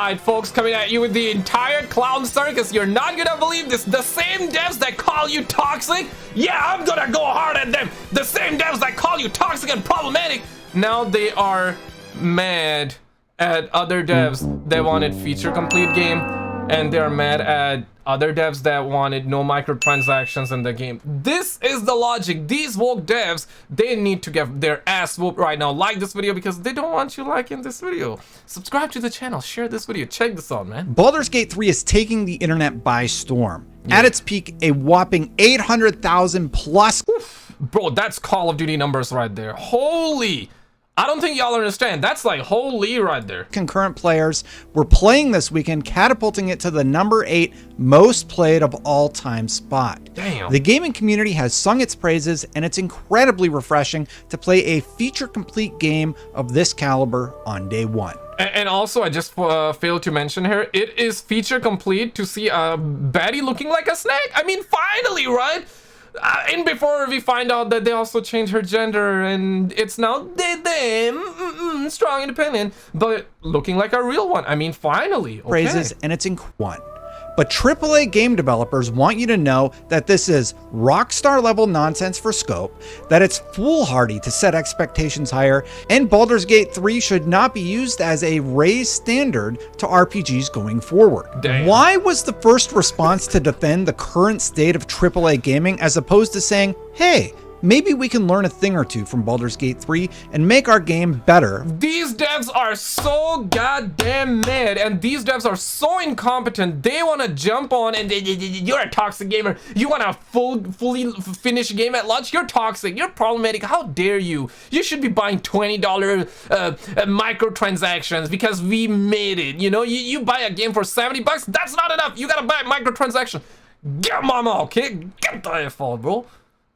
Alright folks, coming at you with the entire clown circus. You're not gonna believe this. The same devs that call you toxic, yeah, I'm gonna go hard at them. The same devs that call you toxic and problematic, now they are mad at other devs that wanted feature complete game, and they're mad at other devs that wanted no microtransactions in the game. This is the logic. These woke devs, they need to get their ass whooped right now. Like this video because they don't want you liking this video. Subscribe to the channel, share this video, check this out, man. Baldurs Gate 3 is taking the internet by storm. Yeah. At its peak, a whopping 800,000 plus. Oof. Bro, that's Call of Duty numbers right there. Holy. I don't think y'all understand. That's like holy right there. Concurrent players were playing this weekend, catapulting it to the number 8 most played of all time spot. Damn. The gaming community has sung its praises, and it's incredibly refreshing to play a feature complete game of this caliber on day one. And also, I just failed to mention here, it is feature complete to see a baddie looking like a snake. I mean, finally, right? And before we find out that they also changed her gender and it's now they, them, strong, independent, but looking like a real one. I mean, finally. Okay. Praises, and it's in one. But AAA game developers want you to know that this is rockstar level nonsense for scope, that it's foolhardy to set expectations higher, and Baldurs Gate 3 should not be used as a raised standard to RPGs going forward. Damn. Why was the first response to defend the current state of AAA gaming as opposed to saying, hey, maybe we can learn a thing or two from Baldurs Gate 3 and make our game better? These devs are so goddamn mad, and these devs are so incompetent. They want to jump on and you're a toxic gamer. You want a fully finished game at launch? You're toxic. You're problematic. How dare you? You should be buying $20 microtransactions because we made it. You know, you buy a game for $70. That's not enough. You gotta buy a microtransaction. Get mama, okay? Get the F out, bro.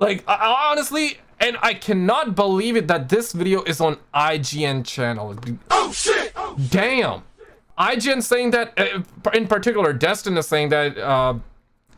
Like, I honestly, and I cannot believe it that this video is on IGN channel. Oh shit! Oh, damn! IGN saying that, in particular, Destin is saying that,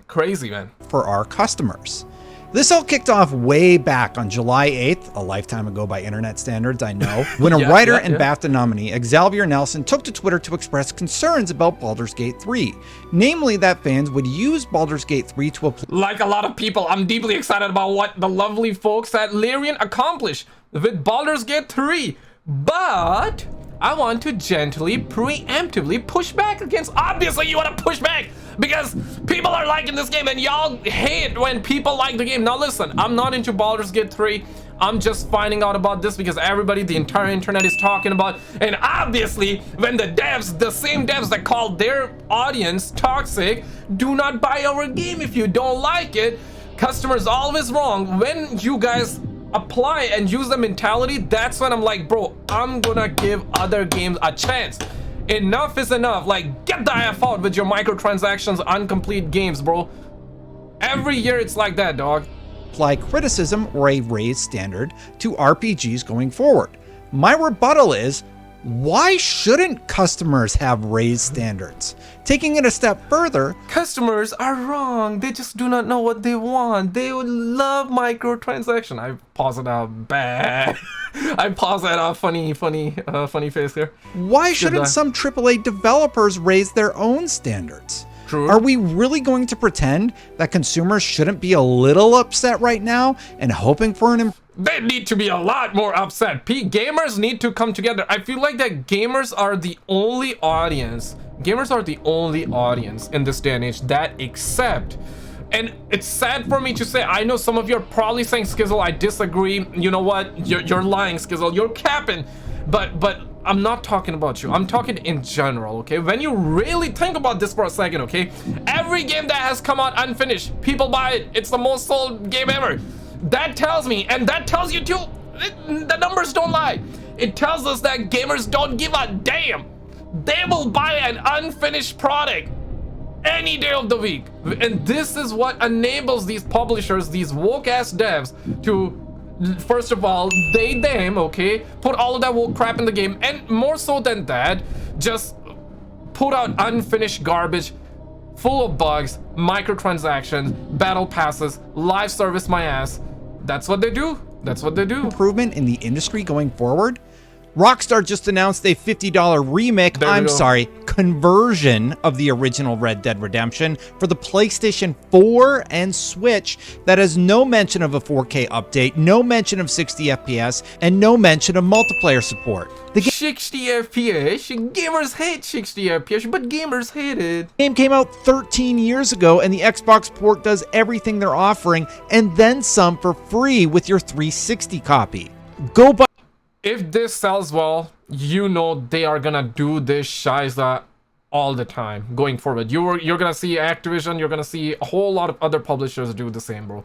crazy, man. For our customers. This all kicked off way back on July 8th, a lifetime ago by internet standards, I know, when a writer and BAFTA nominee, Xavier Nelson, took to Twitter to express concerns about Baldurs Gate 3. Namely, that fans would use Baldurs Gate 3 to apply. Like a lot of people, I'm deeply excited about what the lovely folks at Larian accomplished with Baldurs Gate 3. But I want to gently, preemptively push back against. Obviously, you want to push back because people are liking this game and y'all hate when people like the game. Now listen, I'm not into Baldurs Gate 3. I'm just finding out about this because everybody, the entire internet is talking about. And obviously, when the devs, the same devs that call their audience toxic, do not buy our game if you don't like it. Customers always wrong. When you guys apply and use the mentality, that's when I'm like, bro, I'm gonna give other games a chance. Enough is enough. Like, get the F out with your microtransactions, incomplete games, bro. Every year it's like that, dog. Apply criticism or a raised standard to RPGs going forward. My rebuttal is, why shouldn't customers have raised standards? Taking it a step further, customers are wrong. They just do not know what they want. They would love microtransaction. I pause it out bad. I pause that off. Funny face here. Why shouldn't some AAA developers raise their own standards? True. Are we really going to pretend that consumers shouldn't be a little upset right now and hoping for an They need to be a lot more upset. Gamers need to come together. I feel like that gamers are the only audience. Gamers are the only audience in this day and age that accept. And it's sad for me to say, I know some of you are probably saying, SKizzle, I disagree. You know what? You're lying, SKizzle. You're capping. But I'm not talking about you. I'm talking in general, okay? When you really think about this for a second, okay? Every game that has come out unfinished, people buy it. It's the most sold game ever. That tells me, and that tells you too, the numbers don't lie. It tells us that gamers don't give a damn. They will buy an unfinished product any day of the week. And this is what enables these publishers, these woke-ass devs, to, first of all, them, okay, put all of that woke crap in the game, and more so than that, just put out unfinished garbage full of bugs, microtransactions, battle passes, live service my ass. That's what they do. That's what they do. Improvement in the industry going forward? Rockstar just announced a $50 remake. conversion of the original Red Dead Redemption for the PlayStation 4 and Switch that has no mention of a 4K update, no mention of 60 FPS, and no mention of multiplayer support. The 60 FPS? Gamers hate 60 FPS, but gamers hate it. game came out 13 years ago, and the Xbox port does everything they're offering, and then some for free with your 360 copy. Go buy. If this sells well, you know they are gonna do this shiza all the time going forward. You're gonna see Activision, you're gonna see a whole lot of other publishers do the same, bro.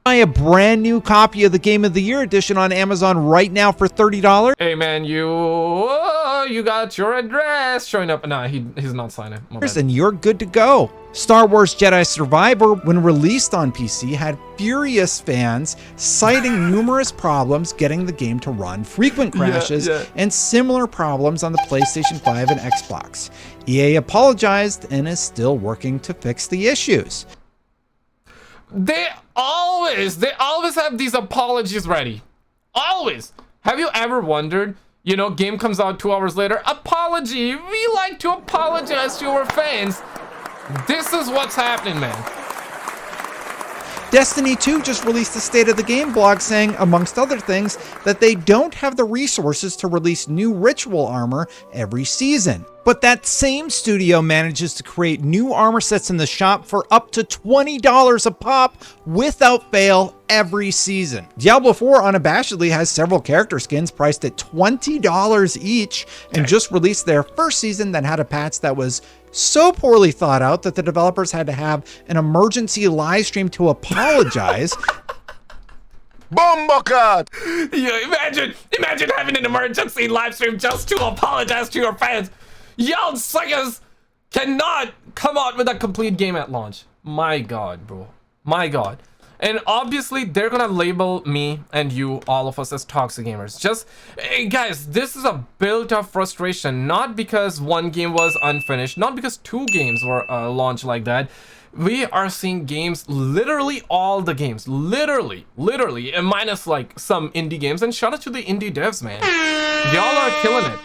Buy a brand new copy of the Game of the Year edition on Amazon right now for $30. Hey man, you got your address showing up. Nah, he's not signing. My bad. And you're good to go. Star Wars Jedi Survivor, when released on PC, had furious fans citing numerous problems getting the game to run, frequent crashes, and similar problems on the PlayStation 5 and Xbox. EA apologized and is still working to fix the issues. They always have these apologies ready. Always. Have you ever wondered, you know, game comes out 2 hours later, apology, we like to apologize to our fans. This is what's happening, man. Destiny 2 just released a State of the Game blog saying, amongst other things, that they don't have the resources to release new ritual armor every season. But that same studio manages to create new armor sets in the shop for up to $20 a pop without fail every season. Diablo 4 unabashedly has several character skins priced at $20 each and just released their first season that had a patch that was so poorly thought out that the developers had to have an emergency live stream to apologize. Bombocard! Yeah, imagine having an emergency live stream just to apologize to your fans. Y'all suckers cannot come out with a complete game at launch. My god, bro. My god. And obviously, they're gonna label me and you, all of us, as toxic gamers. Just, hey, guys, this is a built-up frustration. Not because one game was unfinished, not because 2 games were launched like that. We are seeing games, literally all the games, literally, and minus like some indie games. And shout out to the indie devs, man. Y'all are killing it.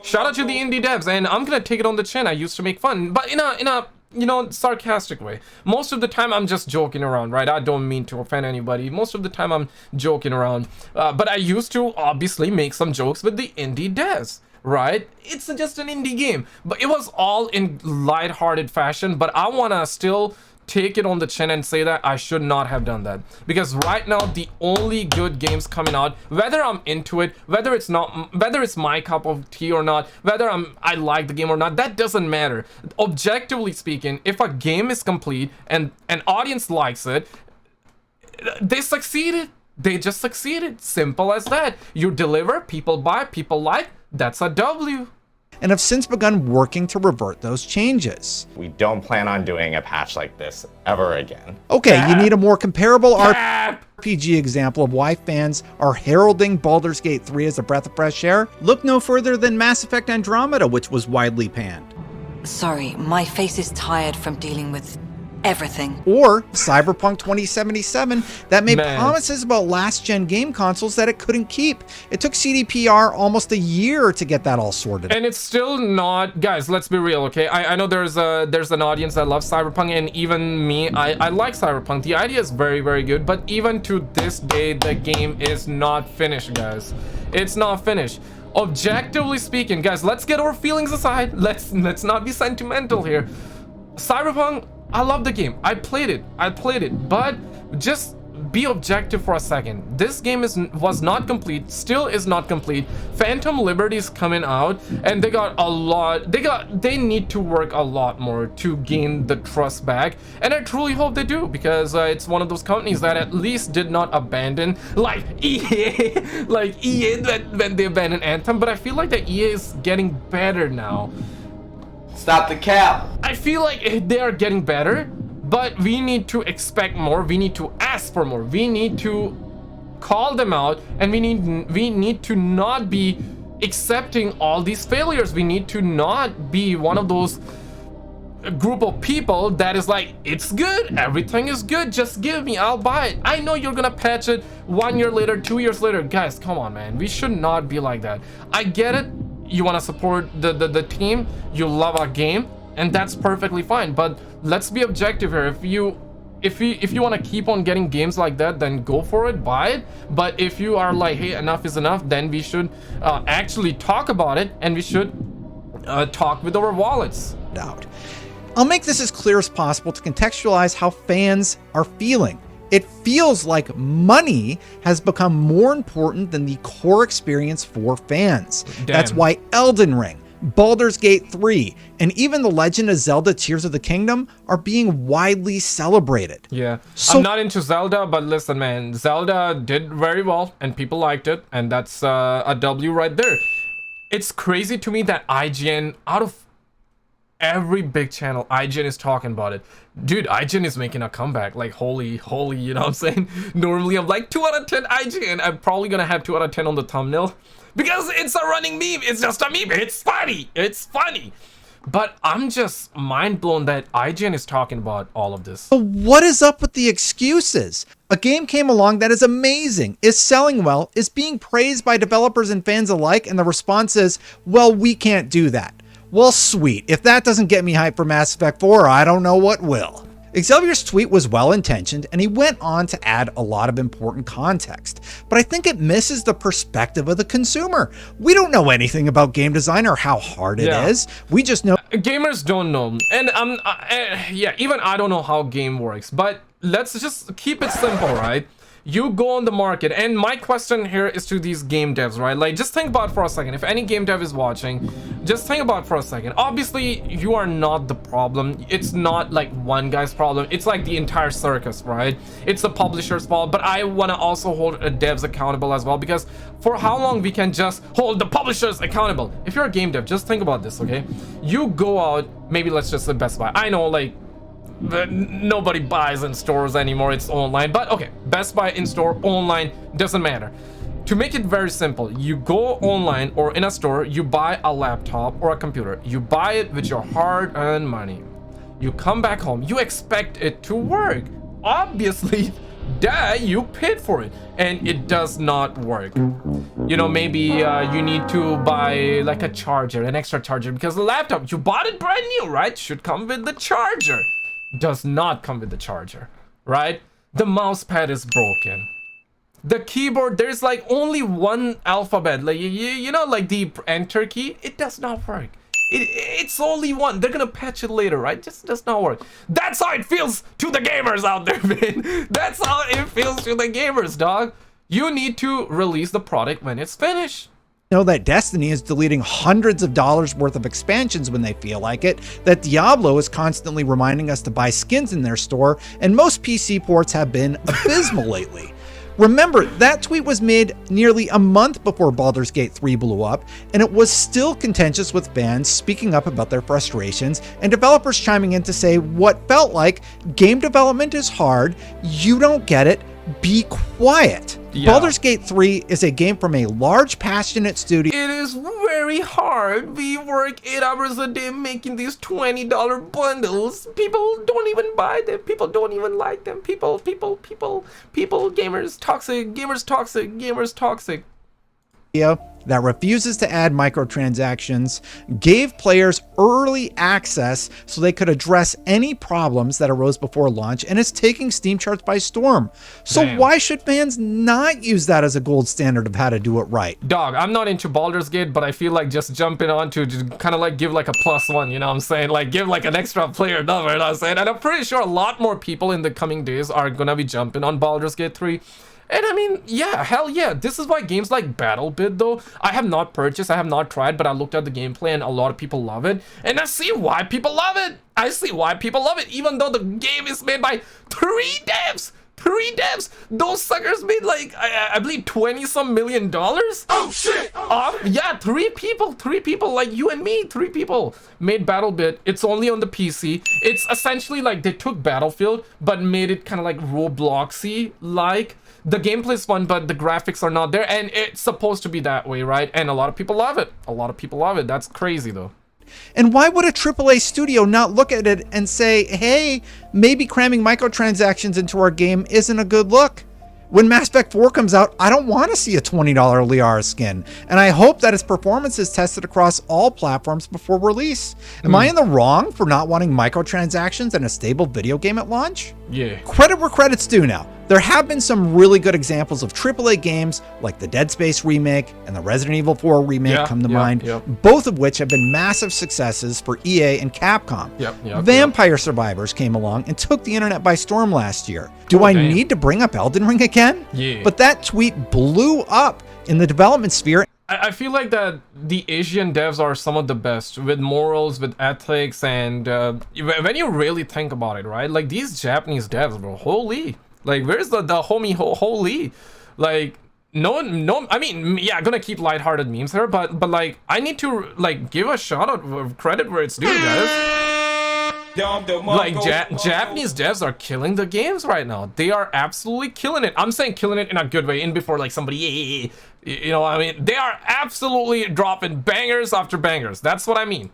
Shout out to the indie devs, and I'm gonna take it on the chin. I used to make fun, but in a you know, sarcastic way. Most of the time I'm just joking around, right? I don't mean to offend anybody. Most of the time I'm joking around, but I used to obviously make some jokes with the indie devs, right? It's just an indie game, but it was all in light-hearted fashion. But I want to still take it on the chin and say that I should not have done that, because right now the only good games coming out, whether I'm into it, whether it's my cup of tea or not, whether I like the game or not, that doesn't matter. Objectively speaking, if a game is complete and an audience likes it, they succeeded. They just succeeded. Simple as that. You deliver, people buy, people like, that's a W. And have since begun working to revert those changes. We don't plan on doing a patch like this ever again. Okay, you need a more comparable RPG example of why fans are heralding Baldurs Gate 3 as a breath of fresh air? Look no further than Mass Effect Andromeda, which was widely panned. Sorry, my face is tired from dealing with everything. Or Cyberpunk 2077 that made promises about last-gen game consoles that it couldn't keep. It took CDPR almost a year to get that all sorted. And it's still not, guys, let's be real, okay? I know there's an audience that loves Cyberpunk, and even me, I like Cyberpunk. The idea is very, very good, but even to this day, the game is not finished, guys. It's not finished. Objectively speaking, guys, let's get our feelings aside. Let's not be sentimental here. Cyberpunk, I love the game. I played it, but just be objective for a second. This game was not complete, still is not complete. Phantom Liberty is coming out, and they need to work a lot more to gain the trust back, and I truly hope they do, because it's one of those companies that at least did not abandon, like EA, when they abandoned Anthem. But I feel like that EA is getting better now. Stop the cap. I feel like they are getting better, but we need to expect more. We need to ask for more. We need to call them out, and we need to not be accepting all these failures. We need to not be one of those group of people that is like, it's good, everything is good, just give me, I'll buy it. I know you're gonna patch it 1 year later, 2 years later. Guys, come on, man. We should not be like that. I get it. you want to support the team, you love our game, and that's perfectly fine. But let's be objective here. If you want to keep on getting games like that, then go for it, buy it. But if you are like, hey, enough is enough, then we should actually talk about it, and we should talk with our wallets. Out. I'll make this as clear as possible to contextualize how fans are feeling. It feels like money has become more important than the core experience for fans. Damn. That's why Elden Ring, Baldurs Gate 3, and even The Legend of Zelda Tears of the Kingdom are being widely celebrated. Yeah, So- I'm not into Zelda, but listen, man, Zelda did very well, and people liked it, and that's a W right there. It's crazy to me that IGN, out of every big channel, IGN is talking about it. Dude, IGN is making a comeback. Like, holy, you know what I'm saying? Normally, I'm like 2 out of 10 IGN. I'm probably gonna have 2 out of 10 on the thumbnail because it's a running meme. It's just a meme. It's funny. It's funny. But I'm just mind blown that IGN is talking about all of this. But what is up with the excuses? A game came along that is amazing, is selling well, is being praised by developers and fans alike, and the response is, well, we can't do that. Well, sweet. If that doesn't get me hyped for Mass Effect 4, I don't know what will. Xavier's tweet was well-intentioned, and he went on to add a lot of important context, but I think it misses the perspective of the consumer. We don't know anything about game design or how hard it is. We just know Gamers don't know, and yeah, even I don't know how game works. But let's just keep it simple, right? You go on the market, and my question here is to these game devs, right? Like, just think about it for a second. If any game dev is watching, just think about it for a second. Obviously, you are not the problem. It's not like one guy's problem. It's like the entire circus, right? It's the publisher's fault, but I want to also hold devs accountable as well, because for how long we can just hold the publishers accountable? If you're a game dev, just think about this, okay? You go out, maybe let's just say Best Buy. I know, like, nobody buys in stores anymore, it's online, but okay, Best Buy, in store, online, doesn't matter. To make it very simple, you go online or in a store, you buy a laptop or a computer, you buy it with your hard-earned money, you come back home, you expect it to work. Obviously, you paid for it, and it does not work. You know, maybe you need to buy like a charger, an extra charger, because the laptop, you bought it brand new, right? Should come with the charger. Does not come with the charger, right? The mouse pad is broken. The keyboard, there's like only one alphabet, like you know, like the enter key, it does not work. It's only one. They're gonna patch it later, right? Just does not work. That's how it feels to the gamers out there, man. That's how it feels to the gamers, dog. You need to release the product when it's finished. Know that Destiny is deleting hundreds of dollars worth of expansions when they feel like it, that Diablo is constantly reminding us to buy skins in their store, and most PC ports have been abysmal lately. Remember, that tweet was made nearly a month before Baldur's Gate 3 blew up, and it was still contentious with fans speaking up about their frustrations and developers chiming in to say what felt like game development is hard, you don't get it, be quiet. Yeah. Baldur's Gate 3 is a game from a large, passionate studio. It is very hard. We work 8 hours a day making these $20 bundles. People don't even buy them. People don't even like them. People, gamers toxic. That refuses to add microtransactions, gave players early access so they could address any problems that arose before launch, and is taking Steam charts by storm. So Damn. Why should fans not use that as a gold standard of how to do it right? Dog, I'm not into Baldur's Gate, but I feel like just jumping on to kind of like give like a +1, you know what I'm saying? Like give like an extra player number, you know what I'm saying? And I'm pretty sure a lot more people in the coming days are gonna be jumping on Baldur's Gate 3. And I mean, yeah, hell yeah. This is why games like BattleBit, though, I have not purchased, I have not tried, but I looked at the gameplay and a lot of people love it. And I see why people love it. I see why people love it, even though the game is made by 3 devs. 3 devs. Those suckers made like, I believe, $20-some million. Oh, shit. Yeah, 3 people like you and me, 3 people made BattleBit. It's only on the PC. It's essentially like they took Battlefield, but made it kind of like Robloxy like. The gameplay's fun, but the graphics are not there, and it's supposed to be that way, right? And a lot of people love it. That's crazy, though. And why would a AAA studio not look at it and say, hey, maybe cramming microtransactions into our game isn't a good look? When Mass Effect 4 comes out, I don't want to see a $20 Liara skin, and I hope that its performance is tested across all platforms before release. Am I in the wrong for not wanting microtransactions and a stable video game at launch? Yeah. Credit where credit's due now. There have been some really good examples of AAA games like the Dead Space remake and the Resident Evil 4 remake come to mind, both of which have been massive successes for EA and Capcom. Vampire Survivors came along and took the internet by storm last year. Do I need to bring up Elden Ring again? Yeah. But that tweet blew up in the development sphere. I feel like that the Asian devs are some of the best with morals, with ethics, and when you really think about it, right? Like these Japanese devs, bro, holy. Like, where's the homie holy? Like, no, I mean, yeah, I'm gonna keep lighthearted memes here, but like, I need to, like, give a shout out of credit where it's due, guys. Like, Japanese devs are killing the games right now. They are absolutely killing it. I'm saying killing it in a good way, in before, like, somebody, you know, I mean, they are absolutely dropping bangers after bangers. That's what I mean.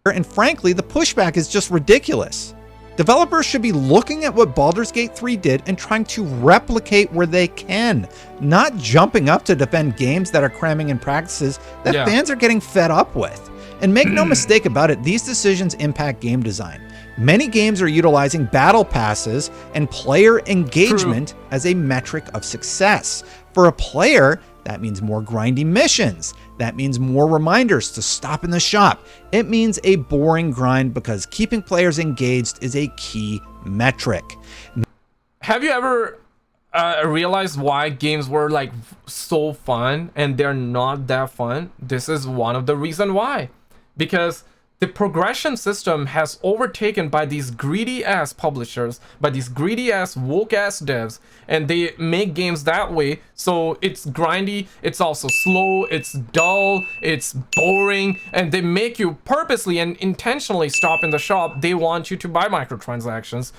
And frankly, the pushback is just ridiculous. Developers should be looking at what Baldurs Gate 3 did and trying to replicate where they can, not jumping up to defend games that are cramming in practices that fans are getting fed up with. And make no mistake about it, these decisions impact game design. Many games are utilizing battle passes and player engagement as a metric of success. For a player, that means more grindy missions. That means more reminders to stop in the shop. It means a boring grind because keeping players engaged is a key metric. Have you ever realized why games were like so fun and they're not that fun? This is one of the reasons why. Because the progression system has overtaken by these greedy ass publishers, by these greedy ass woke ass devs, and they make games that way. So it's grindy, it's also slow, it's dull, it's boring, and they make you purposely and intentionally stop in the shop. They want you to buy microtransactions.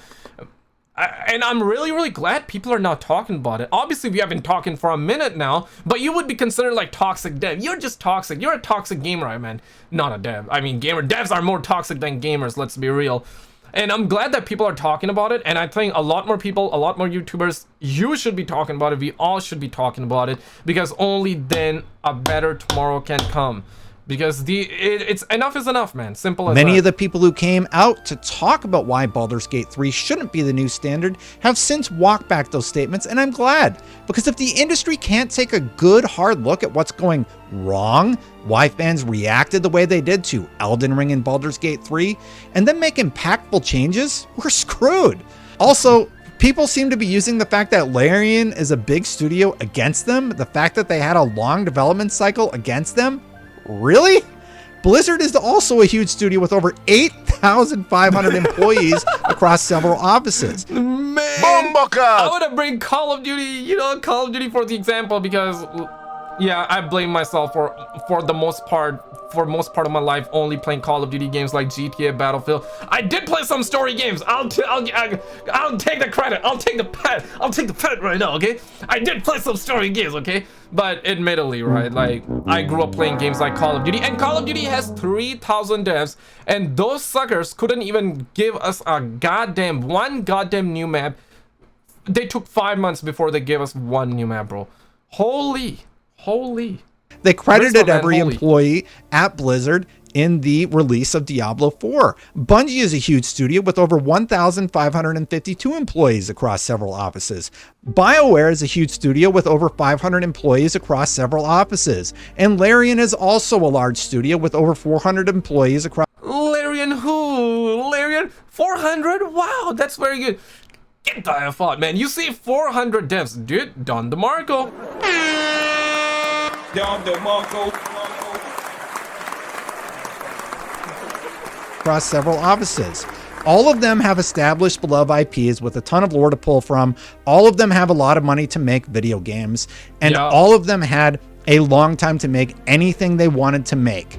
And I'm really glad people are now talking about it. Obviously, we have been talking for a minute now, but you would be considered like toxic dev. You're just toxic. You're a toxic gamer, man. Not a dev. I mean, devs are more toxic than gamers, let's be real. And I'm glad that people are talking about it. And I think a lot more people, a lot more YouTubers, you should be talking about it. We all should be talking about it, because only then a better tomorrow can come. Because it's enough is enough, man. Simple as that. Many of the people who came out to talk about why Baldur's Gate 3 shouldn't be the new standard have since walked back those statements, and I'm glad. Because if the industry can't take a good hard look at what's going wrong, why fans reacted the way they did to Elden Ring and Baldur's Gate 3, and then make impactful changes, we're screwed. Also, people seem to be using the fact that Larian is a big studio against them, the fact that they had a long development cycle against them. Really? Blizzard is also a huge studio with over 8,500 employees across several offices. Man, I want to bring Call of Duty, Call of Duty for the example, because yeah, I blame myself for the most part. For most part of my life, only playing Call of Duty games like GTA, Battlefield. I did play some story games. I'll take the credit. I'll take the credit right now, okay? I did play some story games, okay? But admittedly, right, like, I grew up playing games like Call of Duty, and Call of Duty has 3,000 devs, and those suckers couldn't even give us one goddamn new map. They took 5 months before they gave us one new map, bro. Holy. They credited every employee at Blizzard in the release of Diablo 4. Bungie is a huge studio with over 1,552 employees across several offices. BioWare is a huge studio with over 500 employees across several offices. And Larian is also a large studio with over 400 employees across... Larian who? Larian? 400? Wow, that's very good. Get the F out, man. You see 400 devs. Dude, Don DeMarco. Across several offices. All of them have established beloved IPs with a ton of lore to pull from. All of them have a lot of money to make video games. And all of them had a long time to make anything they wanted to make.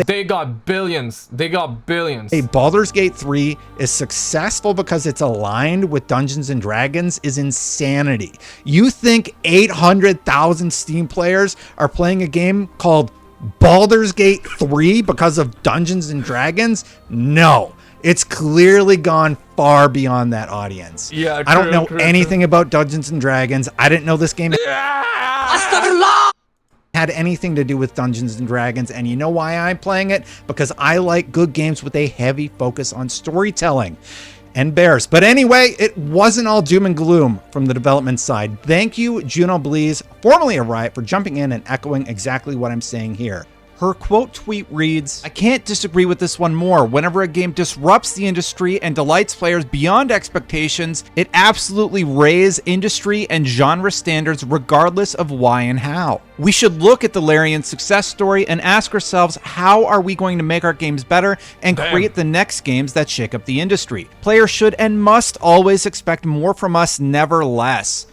They got billions. A Baldur's Gate 3 is successful because it's aligned with Dungeons and Dragons is insanity. You think 800,000 Steam players are playing a game called Baldur's Gate 3 because of Dungeons and Dragons? No. It's clearly gone far beyond that audience. Yeah, I don't know true. anything about Dungeons and Dragons. I didn't know this game had anything to do with Dungeons and Dragons, and you know why I'm playing it? Because I like good games with a heavy focus on storytelling and bears. But anyway, it wasn't all doom and gloom from the development side. Thank you, Juno Blees, formerly of Riot, for jumping in and echoing exactly what I'm saying here. Her quote tweet reads, "I can't disagree with this one more. Whenever a game disrupts the industry and delights players beyond expectations, it absolutely raises industry and genre standards regardless of why and how. We should look at the Larian success story and ask ourselves, how are we going to make our games better and create the next games that shake up the industry? Players should and must always expect more from us, never less."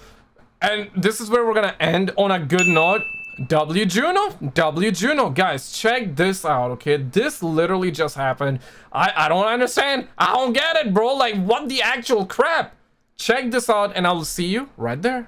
And this is where we're gonna end on a good note. W Juno, guys, check this out, okay? This literally just happened. I don't understand. I don't get it, bro. Like, what the actual crap? Check this out, and I will see you right there.